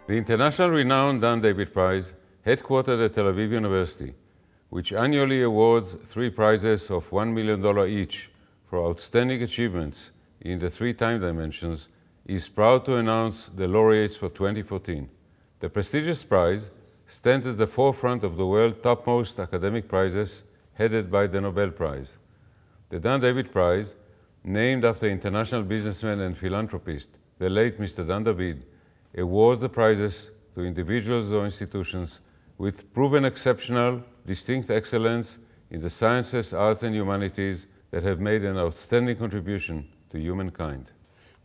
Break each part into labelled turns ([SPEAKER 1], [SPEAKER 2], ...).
[SPEAKER 1] The international renowned Dan David Prize, headquartered at Tel Aviv University, which annually awards 3 prizes of $1 million each for outstanding achievements in the 3 time dimensions, is proud to announce the laureates for 2014. The prestigious prize stands at the forefront of the world's topmost academic prizes, headed by the Nobel Prize. The Dan David Prize, named after international businessman and philanthropist, the late Mr. Dan David, awards the prizes to individuals or institutions with proven exceptional, distinct excellence in the sciences, arts, and humanities that have made an outstanding contribution to humankind.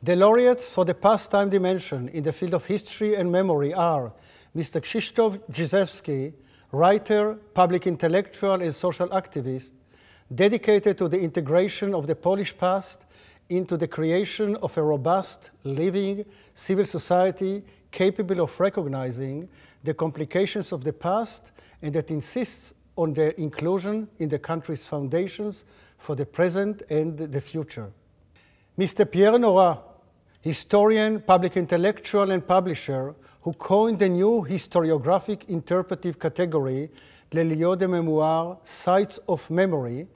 [SPEAKER 2] The laureates for the past time dimension in the field of history and memory are Mr. Krzysztof Giszewski, writer, public intellectual, and social activist, dedicated to the integration of the Polish past into the creation of a robust, living civil society capable of recognizing the complications of the past and that insists on their inclusion in the country's foundations for the present and the future. Mr. Pierre Nora, historian, public intellectual, and publisher, who coined the new historiographic interpretive category, Les lieux de mémoire, sites of memory,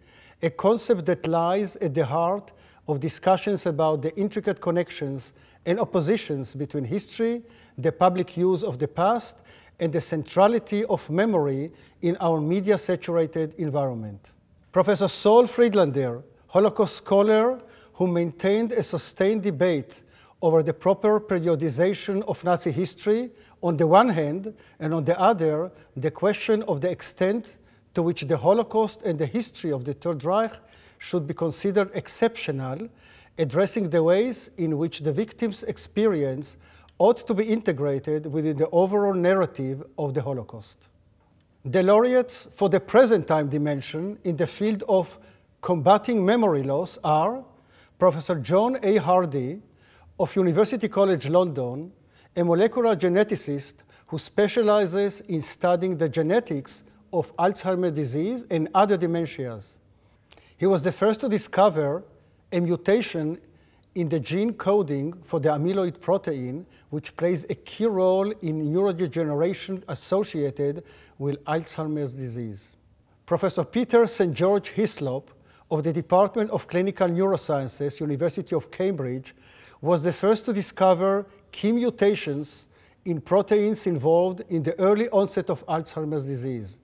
[SPEAKER 2] a concept that lies at the heart of discussions about the intricate connections and oppositions between history, the public use of the past, and the centrality of memory in our media-saturated environment. Professor Saul Friedlander, Holocaust scholar who maintained a sustained debate over the proper periodization of Nazi history on the one hand, and on the other, the question of the extent to which the Holocaust and the history of the Third Reich should be considered exceptional, addressing the ways in which the victims' experience ought to be integrated within the overall narrative of the Holocaust. The laureates for the present time dimension in the field of combating memory loss are Professor John A. Hardy of University College London, a molecular geneticist who specializes in studying the genetics of Alzheimer's disease and other dementias. He was the first to discover a mutation in the gene coding for the amyloid protein, which plays a key role in neurodegeneration associated with Alzheimer's disease. Professor Peter St. George Hislop of the Department of Clinical Neurosciences, University of Cambridge, was the first to discover key mutations in proteins involved in the early onset of Alzheimer's disease.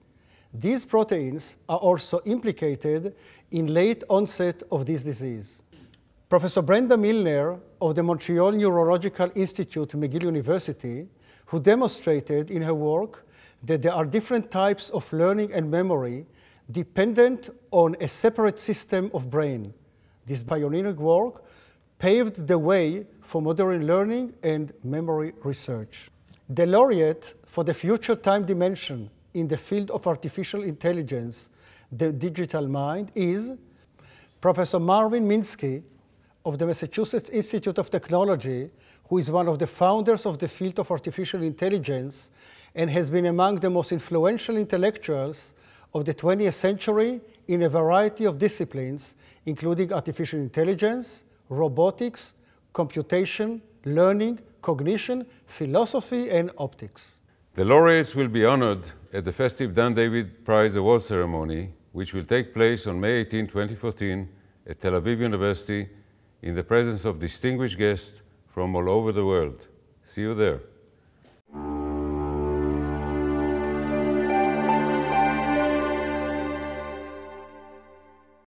[SPEAKER 2] These proteins are also implicated in late onset of this disease. Professor Brenda Milner of the Montreal Neurological Institute, McGill University, who demonstrated in her work that there are different types of learning and memory dependent on a separate system of brain. This pioneering work paved the way for modern learning and memory research. The laureate for the future time dimension in the field of artificial intelligence, the digital mind, is Professor Marvin Minsky of the Massachusetts Institute of Technology, who is one of the founders of the field of artificial intelligence and has been among the most influential intellectuals of the 20th century in a variety of disciplines, including artificial intelligence, robotics, computation, learning, cognition, philosophy, and optics.
[SPEAKER 1] The laureates will be honored at the festive Dan David Prize Award ceremony, which will take place on May 18, 2014 at Tel Aviv University in the presence of distinguished guests from all over the world. See you there.